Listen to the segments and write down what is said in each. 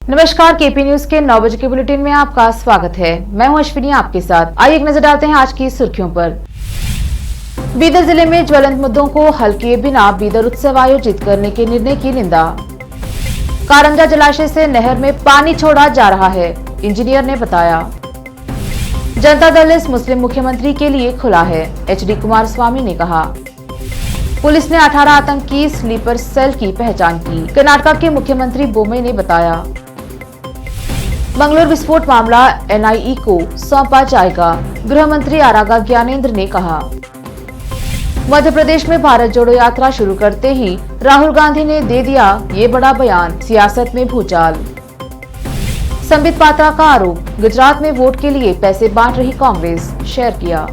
नमस्कार, KP news के 9 बजे के बुलेटिन में आपका स्वागत है। मैं हूं अश्विनी आपके साथ। आइए एक नजर डालते हैं आज की सुर्खियों पर। बीदर जिले में ज्वलंत मुद्दों को हल किए बिना बीदर उत्सव आयोजित करने के निर्णय की निंदा। कारंजा जलाशय से नहर में पानी छोड़ा जा रहा है, इंजीनियर ने बताया। जनता दल इस मुस्लिम मुख्यमंत्री के लिए खुला है, HD कुमारस्वामी ने कहा। पुलिस ने 18 आतंकी स्लीपर सेल की पहचान की, कर्नाटक के मुख्यमंत्री बोम्मई ने बताया। मंगलूर विस्फोट मामला NIE को सौंपा जाएगा, गृह मंत्री आरागा ज्ञानेंद्र ने कहा। मध्य प्रदेश में भारत जोड़ो यात्रा शुरू करते ही राहुल गांधी ने दे दिया ये बड़ा बयान, सियासत में भूचाल। संबित पात्रा का आरोप, गुजरात में वोट के लिए पैसे बांट रही कांग्रेस, शेयर किया।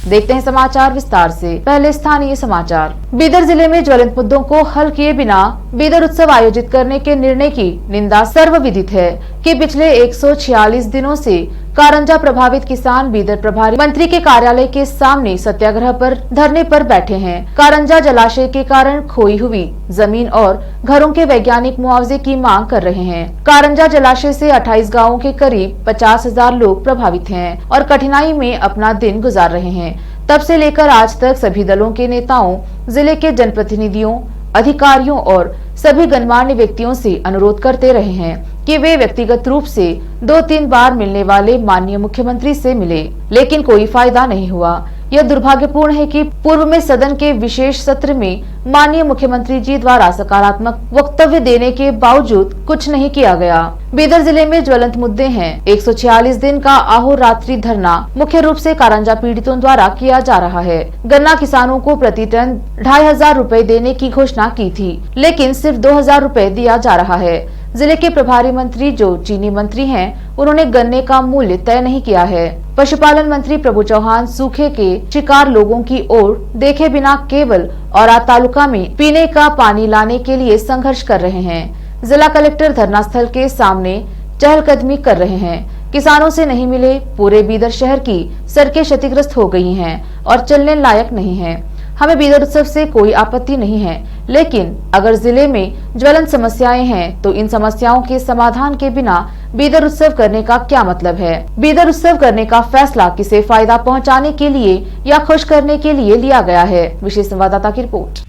देखते हैं समाचार विस्तार से। पहले स्थानीय समाचार। बीदर जिले में ज्वलंत मुद्दों को हल किए बिना बीदर उत्सव आयोजित करने के निर्णय की निंदा सर्वविदित है कि पिछले 146 दिनों से कारंजा प्रभावित किसान बीदर प्रभारी मंत्री के कार्यालय के सामने सत्याग्रह पर धरने पर बैठे हैं। कारंजा जलाशय के कारण खोई हुई जमीन और घरों के वैज्ञानिक मुआवजे की मांग कर रहे हैं। कारंजा जलाशय से 28 गांवों के करीब 50,000 लोग प्रभावित हैं और कठिनाई में अपना दिन गुजार रहे हैं। तब से लेकर आज तक सभी दलों के नेताओं, जिले के जनप्रतिनिधियों, अधिकारियों और सभी गणमान्य व्यक्तियों से अनुरोध करते रहे हैं कि वे व्यक्तिगत रूप से 2-3 बार मिलने वाले माननीय मुख्यमंत्री से मिले, लेकिन कोई फायदा नहीं हुआ। यह दुर्भाग्यपूर्ण है कि पूर्व में सदन के विशेष सत्र में माननीय मुख्यमंत्री जी द्वारा सकारात्मक वक्तव्य देने के बावजूद कुछ नहीं किया गया। बीदर जिले में ज्वलंत मुद्दे हैं। 146 दिन का अहोरात्रि धरना मुख्य रूप से कारंजा पीड़ितों द्वारा किया जा रहा है। गन्ना किसानों को प्रति टन 2,500 रुपए देने की घोषणा की थी, लेकिन सिर्फ 2,000 रुपए दिया जा रहा है। जिले के प्रभारी मंत्री जो चीनी मंत्री हैं, उन्होंने गन्ने का मूल्य तय नहीं किया है। पशुपालन मंत्री प्रभु चौहान सूखे के शिकार लोगों की ओर देखे बिना केवल औराद तालुका में पीने का पानी लाने के लिए संघर्ष कर रहे हैं। जिला कलेक्टर धरना स्थल के सामने चहलकदमी कर रहे हैं। किसानों से नहीं मिले। पूरे बीदर शहर की सड़कें क्षतिग्रस्त हो गई हैं और चलने लायक नहीं है। हमें बीदर उत्सव से कोई आपत्ति नहीं है, लेकिन अगर जिले में ज्वलंत समस्याएं हैं तो इन समस्याओं के समाधान के बिना बीदर उत्सव करने का क्या मतलब है। बीदर उत्सव करने का फैसला किसे फायदा पहुंचाने के लिए या खुश करने के लिए लिया गया है। विशेष संवाददाता की रिपोर्ट।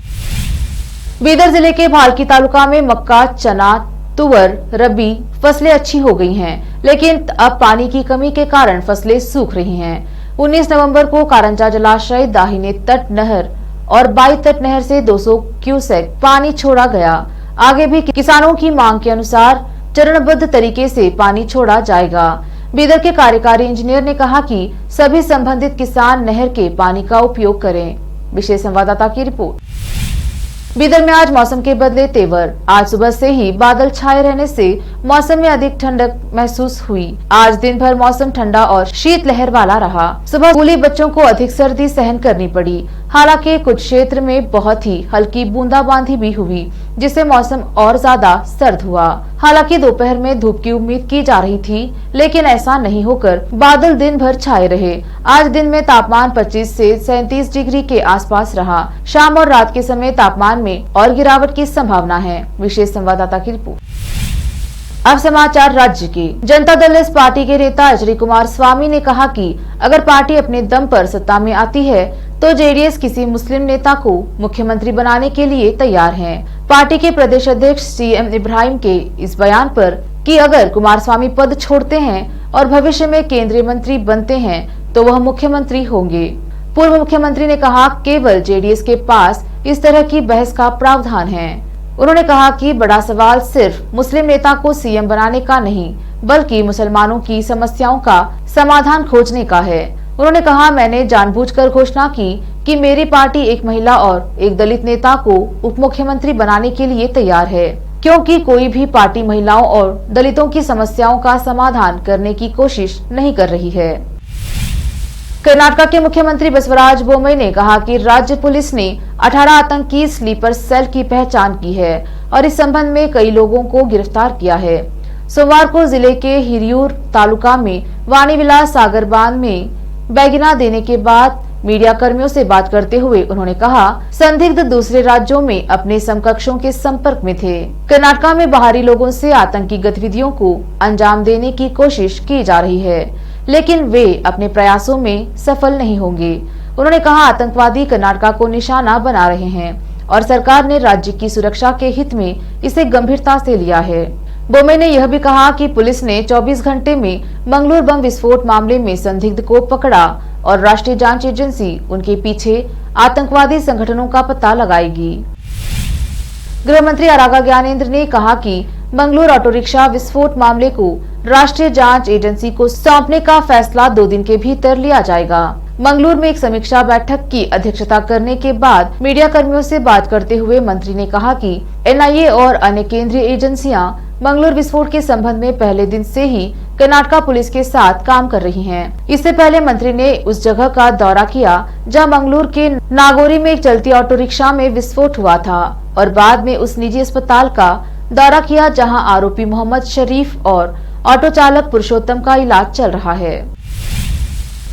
बीदर जिले के भालकी तालुका में मक्का, चना, तुवर, रबी फसलें अच्छी हो गई हैं, लेकिन अब पानी की कमी के कारण फसलें सूख रही हैं। 19 नवंबर को कारंजा जलाशय, दाहिने तट नहर और बाई तट नहर से 200 क्यूसेक पानी छोड़ा गया। आगे भी किसानों की मांग के अनुसार चरणबद्ध तरीके से पानी छोड़ा जाएगा। बीदर के कार्यकारी इंजीनियर ने कहा कि सभी संबंधित किसान नहर के पानी का उपयोग करें। विशेष संवाददाता की रिपोर्ट। बीदर में आज मौसम के बदले तेवर। आज सुबह से ही बादल छाए रहने से मौसम में अधिक ठंडक महसूस हुई। आज दिन भर मौसम ठंडा और शीतलहर वाला रहा। सुबह स्कूली बच्चों को अधिक सर्दी सहन करनी पड़ी। हालांकि कुछ क्षेत्र में बहुत ही हल्की बूंदाबांदी भी हुई, जिससे मौसम और ज्यादा सर्द हुआ। हालांकि दोपहर में धूप की उम्मीद की जा रही थी, लेकिन ऐसा नहीं होकर बादल दिन भर छाए रहे। आज दिन में तापमान 25 से 37 डिग्री के आसपास रहा। शाम और रात के समय तापमान में और गिरावट की संभावना है। विशेष संवाददाता की रिपोर्ट। अब समाचार राज्य के। जनता दल इस पार्टी के नेता HD कुमारस्वामी ने कहा कि अगर पार्टी अपने दम पर सत्ता में आती है तो JDS किसी मुस्लिम नेता को मुख्यमंत्री बनाने के लिए तैयार है। पार्टी के प्रदेश अध्यक्ष CM इब्राहिम के इस बयान पर कि अगर कुमारस्वामी पद छोड़ते हैं और भविष्य में केंद्रीय मंत्री बनते हैं तो वह मुख्यमंत्री होंगे। पूर्व मुख्यमंत्री ने कहा केवल JDS के पास इस तरह की बहस का प्रावधान है। उन्होंने कहा कि बड़ा सवाल सिर्फ मुस्लिम नेता को CM बनाने का नहीं, बल्कि मुसलमानों की समस्याओं का समाधान खोजने का है। उन्होंने कहा मैंने जानबूझकर घोषणा की कि मेरी पार्टी एक महिला और एक दलित नेता को उप मुख्यमंत्री बनाने के लिए तैयार है, क्योंकि कोई भी पार्टी महिलाओं और दलितों की समस्याओं का समाधान करने की कोशिश नहीं कर रही है। कर्नाटक के मुख्यमंत्री बसवराज बोम्मई ने कहा कि राज्य पुलिस ने 18 आतंकी स्लीपर सेल की पहचान की है और इस संबंध में कई लोगों को गिरफ्तार किया है। सोमवार को जिले के हिरियूर तालुका में वाणी विलास सागर बांध में बैगिना देने के बाद मीडिया कर्मियों से बात करते हुए उन्होंने कहा, संदिग्ध दूसरे राज्यों में अपने समकक्षों के संपर्क में थे। कर्नाटक में बाहरी लोगों से आतंकी गतिविधियों को अंजाम देने की कोशिश की जा रही है, लेकिन वे अपने प्रयासों में सफल नहीं होंगे। उन्होंने कहा, आतंकवादी कर्नाटक को निशाना बना रहे हैं और सरकार ने राज्य की सुरक्षा के हित में इसे गंभीरता से लिया है। बोमे ने यह भी कहा कि पुलिस ने 24 घंटे में मंगलूर बम विस्फोट मामले में संदिग्ध को पकड़ा और राष्ट्रीय जांच एजेंसी उनके पीछे आतंकवादी संगठनों का पता लगाएगी। गृह मंत्री आरागा ज्ञानेंद्र ने कहा कि मंगलूर ऑटो रिक्शा विस्फोट मामले को राष्ट्रीय जांच एजेंसी को सौंपने का फैसला 2 दिन के भीतर लिया जाएगा। मंगलूर में एक समीक्षा बैठक की अध्यक्षता करने के बाद मीडिया कर्मियों से बात करते हुए मंत्री ने कहा कि एनआईए और अन्य केंद्रीय एजेंसियां मंगलूर विस्फोट के संबंध में पहले दिन से ही कर्नाटक पुलिस के साथ काम कर रही हैं। इससे पहले मंत्री ने उस जगह का दौरा किया जहां मंगलूर के नागौरी में एक चलती ऑटो रिक्शा में विस्फोट हुआ था और बाद में उस निजी अस्पताल का दौरा किया जहां आरोपी मोहम्मद शरीफ और ऑटो चालक पुरुषोत्तम का इलाज चल रहा है।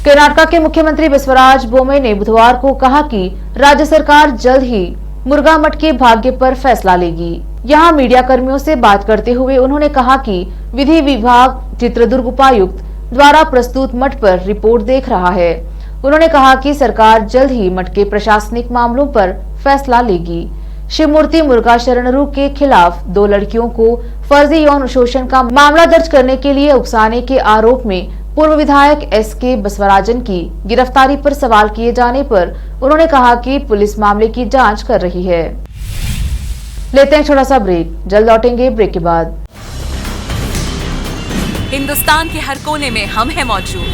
कर्नाटक के मुख्यमंत्री बसवराज बोमे ने बुधवार को कहा कि राज्य सरकार जल्द ही मुर्गा मठ के भाग्य पर फैसला लेगी। यहाँ मीडिया कर्मियों से बात करते हुए उन्होंने कहा कि विधि विभाग चित्रदुर्ग उपायुक्त द्वारा प्रस्तुत मठ पर रिपोर्ट देख रहा है। उन्होंने कहा कि सरकार जल्द ही मठ के प्रशासनिक मामलों पर फैसला लेगी। शिवमूर्ति मुर्गा शरणरू के खिलाफ 2 लड़कियों को फर्जी यौन शोषण का मामला दर्ज करने के लिए उकसाने के आरोप में पूर्व विधायक एसके बसवराजन की गिरफ्तारी पर सवाल किए जाने पर उन्होंने कहा कि पुलिस मामले की जांच कर रही है। लेते हैं छोटा सा ब्रेक, जल्द लौटेंगे ब्रेक के बाद। हिंदुस्तान के हर कोने में हम हैं मौजूद।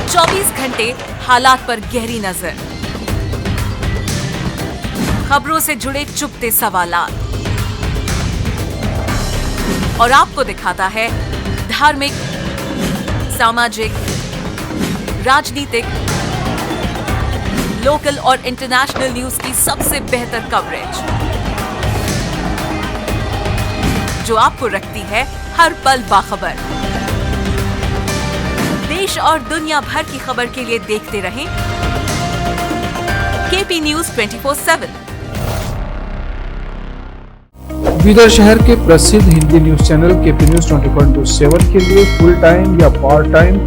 24 घंटे हालात पर गहरी नजर, खबरों से जुड़े चुपते सवालात और आपको दिखाता है धार्मिक, सामाजिक, राजनीतिक, लोकल और इंटरनेशनल न्यूज की सबसे बेहतर कवरेज जो आपको रखती है हर पल बाखबर। देश और दुनिया भर की खबर के लिए देखते रहें केपी न्यूज 24/7। बीदर शहर के प्रसिद्ध Hindi news channel KP news 24/7 के लिए फुल टाइम या part time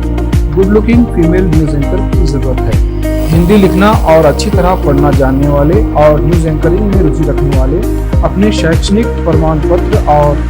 good looking female news anchor की जरूरत है। हिंदी लिखना और अच्छी तरह पढ़ना जानने वाले और न्यूज एंकरिंग में रुचि रखने वाले अपने शैक्षणिक प्रमाण पत्र और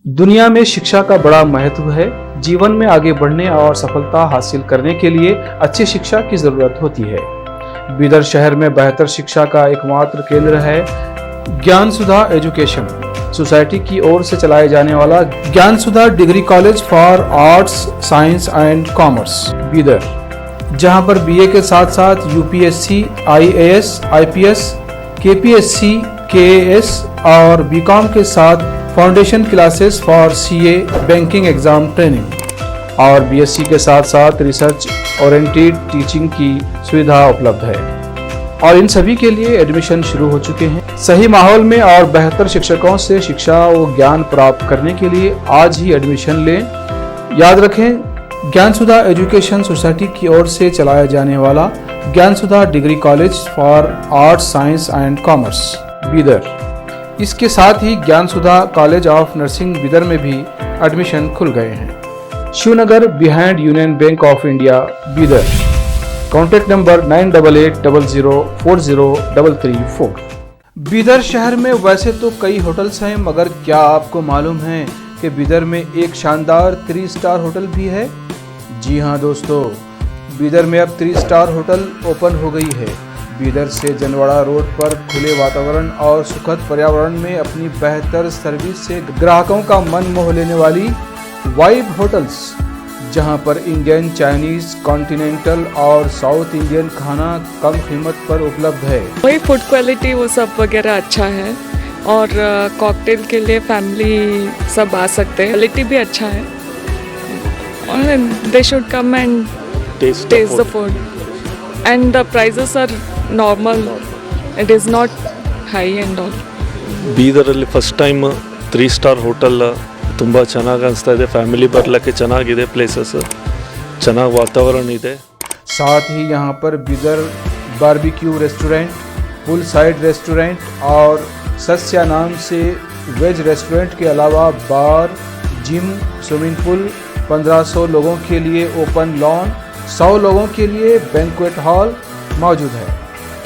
दुनिया में शिक्षा का बड़ा महत्व है। जीवन में आगे बढ़ने और सफलता हासिल करने के लिए अच्छी शिक्षा की जरूरत होती है। बीदर शहर में बेहतर शिक्षा का एकमात्र केंद्र है ज्ञान सुधा एजुकेशन सोसाइटी की ओर से चलाए जाने वाला Gyan Sudha degree college for arts, science and commerce Bidar, जहां पर बीए के साथ साथ UPSC, IAS, IPS, KPSC, KAS और बीकॉम के साथ foundation classes for CA, banking exam training और बीएससी के साथ साथ रिसर्च ओरिएंटेड टीचिंग की सुविधा उपलब्ध है और इन सभी के लिए एडमिशन शुरू हो चुके हैं। सही माहौल में और बेहतर शिक्षकों से शिक्षा व ज्ञान प्राप्त करने के लिए आज ही एडमिशन लें। याद रखें, ज्ञान सुधा एजुकेशन सोसाइटी की ओर से चलाया जाने वाला Gyan Sudha degree college for arts, science and commerce Bidar, इसके साथ ही Gyan Sudha college of nursing Bidar में भी एडमिशन खुल गए हैं। Shivnagar behind Union Bank of India Bidar. Contact number 9880040334। Bidar शहर में वैसे तो कई होटल्स हैं, मगर क्या आपको मालूम है कि बीदर में एक शानदार 3 स्टार होटल भी है? जी हाँ दोस्तों, बीदर में अब 3 स्टार होटल ओपन हो गई है। बीदर से जनवाड़ा रोड पर खुले वातावरण और सुखद पर्यावरण में अपनी बेहतर सर्विस से ग्राहकों का मन मोह लेने वाली वाइब होटल्स, जहां पर इंडियन, चाइनीज, कॉन्टिनेंटल और साउथ इंडियन खाना कम कीमत पर उपलब्ध है। वही फूड क्वालिटी वो सब वगैरह अच्छा है और कॉकटेल के लिए फैमिली सब आ सकते हैं। क्वालिटी भी अच्छा है और they should come and taste the food and the prices are normal. It is not high and all. ಬೀದರಲ್ಲಿ ಫಸ್ಟ್ ಟೈಮ್ 3 ಸ್ಟಾರ್ ಹೋಟೆಲ್ ತುಂಬ ಚೆನ್ನಾಗಿ ಅನಿಸ್ತಾ ಇದೆ. ಫ್ಯಾಮಿಲಿ ಬರಲಿಕ್ಕೆ ಚೆನ್ನಾಗಿದೆ, ಪ್ಲೇಸಸ್ ಚೆನ್ನಾಗಿ ವಾತಾವರಣ ಇದೆ. साथ ही यहाँ पर बीदर बारबेक्यू रेस्टोरेंट, पुल साइड रेस्टोरेंट और सस्या नाम से वेज रेस्टोरेंट के अलावा बार, जिम, स्विमिंग पूल, 1500 लोगों के लिए ओपन लॉन, 100 लोगों के लिए बैंक्वेट हॉल मौजूद है।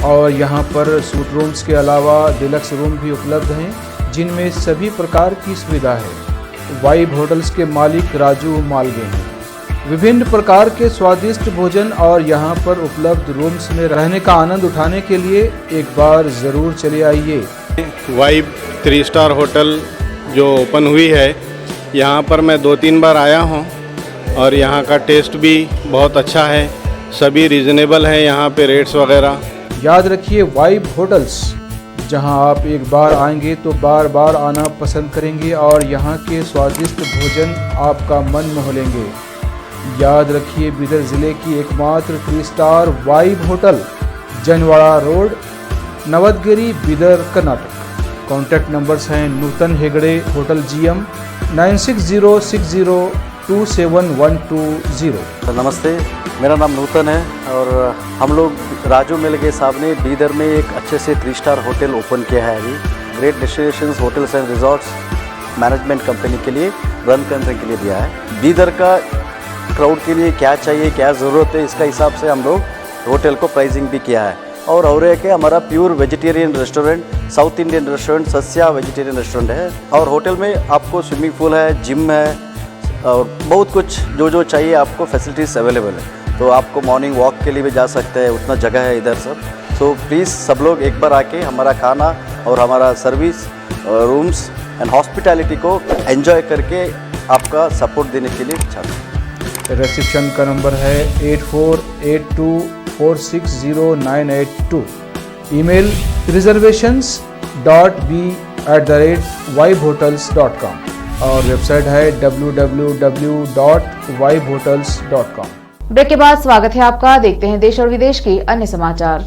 और यहाँ पर सूट रूम्स के अलावा डिलक्स रूम भी उपलब्ध हैं, जिनमें सभी प्रकार की सुविधा है। वाइब होटल्स के मालिक राजू मालगे हैं। विभिन्न प्रकार के स्वादिष्ट भोजन और यहाँ पर उपलब्ध रूम्स में रहने का आनंद उठाने के लिए एक बार ज़रूर चले आइए। वाइब 3 स्टार होटल जो ओपन हुई है, यहाँ पर मैं 2-3 बार आया हूँ और यहाँ का टेस्ट भी बहुत अच्छा है। सभी रीज़नेबल हैं यहाँ पे रेट्स वगैरह। याद रखिए, वाइब होटल्स, जहां आप एक बार आएंगे तो बार बार आना पसंद करेंगे और यहाँ के स्वादिष्ट भोजन आपका मन मोह लेंगे। याद रखिए, बीदर ज़िले की एकमात्र 3 star vibe hotel, Janwada road, Navadgiri, Bidar, Karnataka. Contact numbers हैं नूतन हेगड़े, होटल GM 9606027120। नमस्ते, मेरा नाम नूतन है और हम लोग राजू मिलगे साहब ने बीदर में एक अच्छे से 3 स्टार होटल ओपन किया है। अभी great destinations hotels and resorts management company के लिए रन करने के लिए दिया है। बीदर का क्राउड के लिए क्या चाहिए, क्या ज़रूरत है, इसका हिसाब से हम लोग होटल को प्राइसिंग भी किया है। और एक है हमारा pure vegetarian restaurant, south Indian restaurant, Sasya vegetarian restaurant है। और होटल में आपको स्विमिंग पूल है, जिम है और बहुत कुछ जो चाहिए आपको फैसिलिटीज़ अवेलेबल है। तो आपको मॉर्निंग वॉक के लिए भी जा सकते हैं, उतना जगह है इधर सब। तो प्लीज़ सब लोग एक बार आके हमारा खाना और हमारा सर्विस, रूम्स एंड हॉस्पिटैलिटी को एंजॉय करके आपका सपोर्ट देने के लिए चाहते हैं। रिसेप्शन का नंबर है 8482460982। ईमेल reservations.b@vibehotels.com और वेबसाइट है www.vibehotels.com। ब्रेक के बाद स्वागत है आपका। देखते हैं देश और विदेश के अन्य समाचार।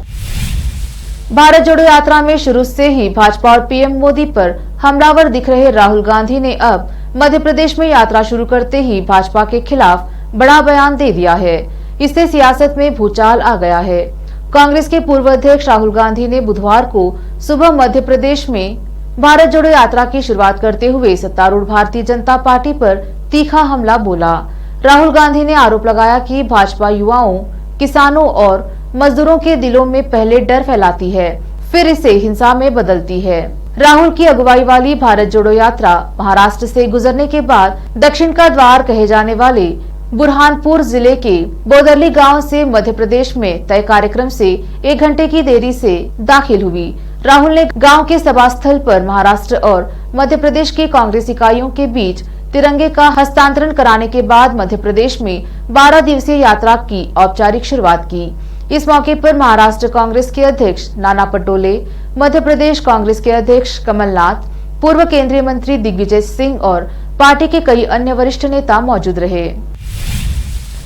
भारत जोड़ो यात्रा में शुरू से ही भाजपा और पीएम मोदी पर हमलावर दिख रहे राहुल गांधी ने अब मध्य प्रदेश में यात्रा शुरू करते ही भाजपा के खिलाफ बड़ा बयान दे दिया है। इससे सियासत में भूचाल आ गया है। कांग्रेस के पूर्व अध्यक्ष राहुल गांधी ने बुधवार को सुबह मध्य प्रदेश में भारत जोड़ो यात्रा की शुरुआत करते हुए सत्तारूढ़ भारतीय जनता पार्टी पर तीखा हमला बोला। राहुल गांधी ने आरोप लगाया कि भाजपा युवाओं, किसानों और मजदूरों के दिलों में पहले डर फैलाती है, फिर इसे हिंसा में बदलती है। राहुल की अगुवाई वाली भारत जोड़ो यात्रा महाराष्ट्र से गुजरने के बाद दक्षिण का द्वार कहे जाने वाले बुरहानपुर जिले के बोदरली गांव से मध्य प्रदेश में तय कार्यक्रम से 1 घंटे की देरी से दाखिल हुई। राहुल ने गांव के सभा स्थल पर महाराष्ट्र और मध्य प्रदेश की कांग्रेस इकाइयों के बीच तिरंगे का हस्तांतरण कराने के बाद मध्य प्रदेश में 12 दिवसीय यात्रा की औपचारिक शुरुआत की। इस मौके पर महाराष्ट्र कांग्रेस के अध्यक्ष नाना पटोले, मध्य प्रदेश कांग्रेस के अध्यक्ष कमलनाथ, पूर्व केंद्रीय मंत्री दिग्विजय सिंह और पार्टी के कई अन्य वरिष्ठ नेता मौजूद रहे।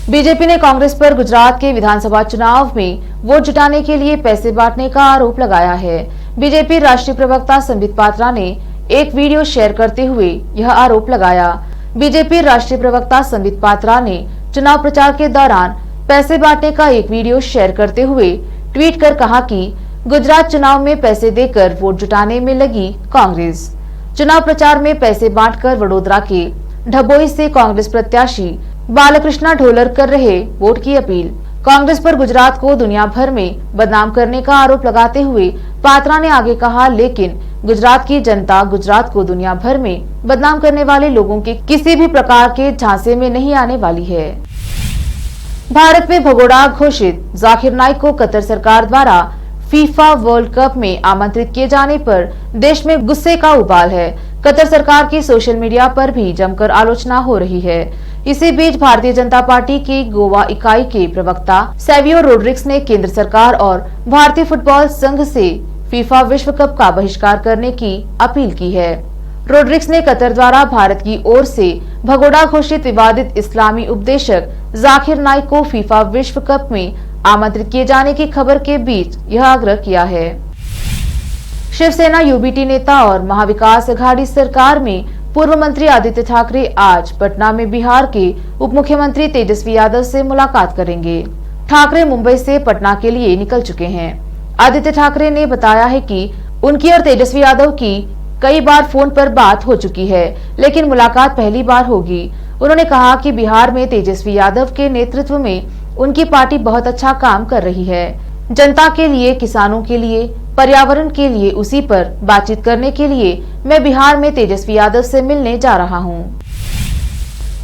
बीजेपी ने कांग्रेस पर गुजरात के विधानसभा चुनाव में वोट जुटाने के लिए पैसे बांटने का आरोप लगाया है। बीजेपी राष्ट्रीय प्रवक्ता संबित पात्रा ने एक वीडियो शेयर करते हुए यह आरोप लगाया। बीजेपी राष्ट्रीय प्रवक्ता संबित पात्रा ने चुनाव प्रचार के दौरान पैसे बांटने का एक वीडियो शेयर करते हुए ट्वीट कर कहा कि गुजरात चुनाव में पैसे देकर वोट जुटाने में लगी कांग्रेस। चुनाव प्रचार में पैसे बांटकर वडोदरा के ढबोई से कांग्रेस प्रत्याशी बालकृष्णा ढोलर कर रहे वोट की अपील। कांग्रेस पर गुजरात को दुनिया भर में बदनाम करने का आरोप लगाते हुए पात्रा ने आगे कहा, लेकिन गुजरात की जनता गुजरात को दुनिया भर में बदनाम करने वाले लोगों के किसी भी प्रकार के झांसे में नहीं आने वाली है। भारत में भगोड़ा घोषित जाकिर नाइक को कतर सरकार द्वारा फीफा वर्ल्ड कप में आमंत्रित किए जाने पर देश में गुस्से का उबाल है। कतर सरकार की सोशल मीडिया पर भी जमकर आलोचना हो रही है। इसी बीच भारतीय जनता पार्टी की गोवा इकाई के प्रवक्ता सेवियो रोड्रिग्स ने केंद्र सरकार और भारतीय फुटबॉल संघ से फीफा विश्व कप का बहिष्कार करने की अपील की है। रोड्रिग्स ने कतर द्वारा भारत की ओर से भगोड़ा घोषित विवादित इस्लामी उपदेशक जाकिर नाइक को फीफा विश्व कप में आमंत्रित किए जाने की खबर के बीच यह आग्रह किया है। शिवसेना यूबीटी नेता और महाविकास अघाड़ी सरकार में पूर्व मंत्री आदित्य ठाकरे आज पटना में बिहार के उप मुख्यमंत्री तेजस्वी यादव से मुलाकात करेंगे। ठाकरे मुंबई से पटना के लिए निकल चुके हैं। आदित्य ठाकरे ने बताया है कि उनकी और तेजस्वी यादव की कई बार फोन पर बात हो चुकी है, लेकिन मुलाकात पहली बार होगी। उन्होंने कहा कि बिहार में तेजस्वी यादव के नेतृत्व में उनकी पार्टी बहुत अच्छा काम कर रही है। जनता के लिए, किसानों के लिए, पर्यावरण के लिए, उसी पर बातचीत करने के लिए मैं बिहार में तेजस्वी यादव से मिलने जा रहा हूं।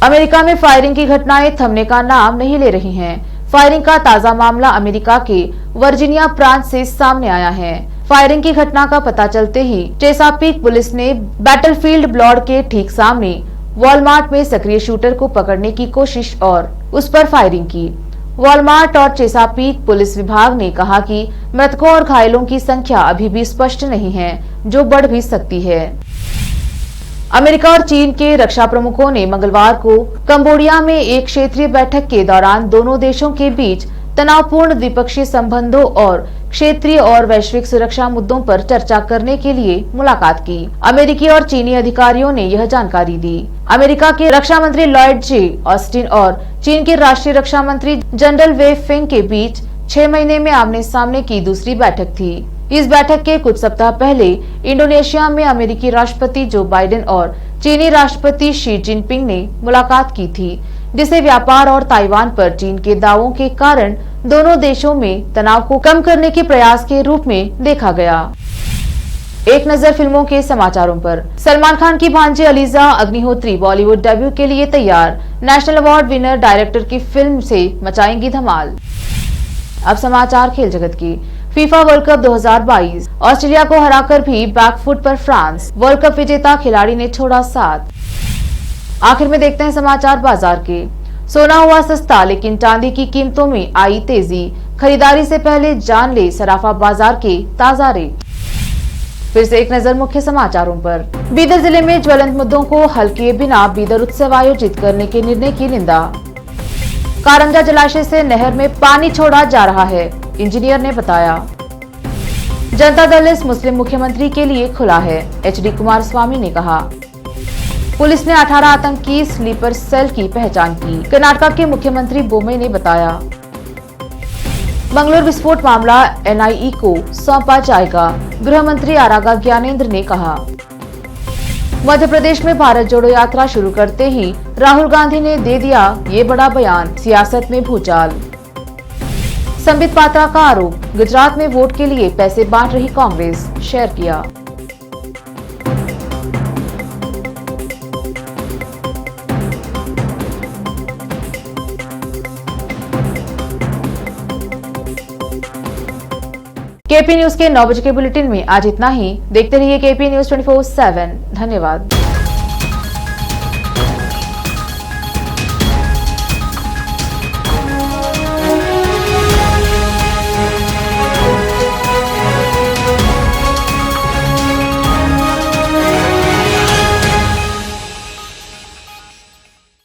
अमेरिका में फायरिंग की घटनाएं थमने का नाम नहीं ले रही हैं। फायरिंग का ताजा मामला अमेरिका के वर्जीनिया प्रांत से सामने आया है। फायरिंग की घटना का पता चलते ही चेसापीक पुलिस ने बैटलफील्ड ब्लॉड के ठीक सामने वॉलमार्ट में सक्रिय शूटर को पकड़ने की कोशिश और उस पर फायरिंग की। वॉलमार्ट और चेसापीक पुलिस विभाग ने कहा कि मृतकों और घायलों की संख्या अभी भी स्पष्ट नहीं है, जो बढ़ भी सकती है। अमेरिका और चीन के रक्षा प्रमुखों ने मंगलवार को कंबोडिया में एक क्षेत्रीय बैठक के दौरान दोनों देशों के बीच तनावपूर्ण द्विपक्षीय संबंधों और क्षेत्रीय और वैश्विक सुरक्षा मुद्दों पर चर्चा करने के लिए मुलाकात की। अमेरिकी और चीनी अधिकारियों ने यह जानकारी दी। अमेरिका के रक्षा मंत्री लॉयड जे ऑस्टिन और चीन के राष्ट्रीय रक्षा मंत्री जनरल वे फेंग के बीच 6 महीने में आमने सामने की दूसरी बैठक थी। इस बैठक के कुछ सप्ताह पहले इंडोनेशिया में अमेरिकी राष्ट्रपति जो बाइडेन और चीनी राष्ट्रपति शी जिनपिंग ने मुलाकात की थी, जिसे व्यापार और ताइवान पर चीन के दावों के कारण दोनों देशों में तनाव को कम करने के प्रयास के रूप में देखा गया। एक नजर फिल्मों के समाचारों पर। सलमान खान की भांजी अलीजा अग्निहोत्री बॉलीवुड डेब्यू के लिए तैयार। नेशनल अवार्ड विनर डायरेक्टर की फिल्म से मचाएंगी धमाल। अब समाचार खेल जगत की। फीफा वर्ल्ड कप 2022 ऑस्ट्रेलिया को हराकर भी बैकफुट पर फ्रांस। वर्ल्ड कप विजेता खिलाड़ी ने छोड़ा साथ। आखिर में देखते हैं समाचार बाजार के। सोना हुआ सस्ता, लेकिन चांदी की कीमतों में आई तेजी। खरीदारी से पहले जान ले सराफा बाजार के ताजा रेट। फिर से एक नजर मुख्य समाचारों पर। बीदर जिले में ज्वलंत मुद्दों को हल किए बिना बीदर उत्सव आयोजित करने के निर्णय की निंदा। कारंजा जलाशय से नहर में पानी छोड़ा जा रहा है, इंजीनियर ने बताया। जनता दल इस मुस्लिम मुख्यमंत्री के लिए खुला है, एचडी कुमारस्वामी ने कहा। पुलिस ने 18 आतंकी स्लीपर सेल की पहचान की, कर्नाटक के मुख्यमंत्री बोम्मे ने बताया। मंगलूर विस्फोट मामला एनआईए को सौंपा जाएगा, गृह मंत्री आरागा ज्ञानेंद्र ने कहा। मध्य प्रदेश में भारत जोड़ो यात्रा शुरू करते ही राहुल गांधी ने दे दिया ये बड़ा बयान, सियासत में भूचाल। संबित पात्रा का आरोप, गुजरात में वोट के लिए पैसे बांट रही कांग्रेस, शेयर किया। केपी न्यूज के 9 बजे के बुलेटिन में आज इतना ही। देखते रहिए केपी न्यूज 24/7। धन्यवाद।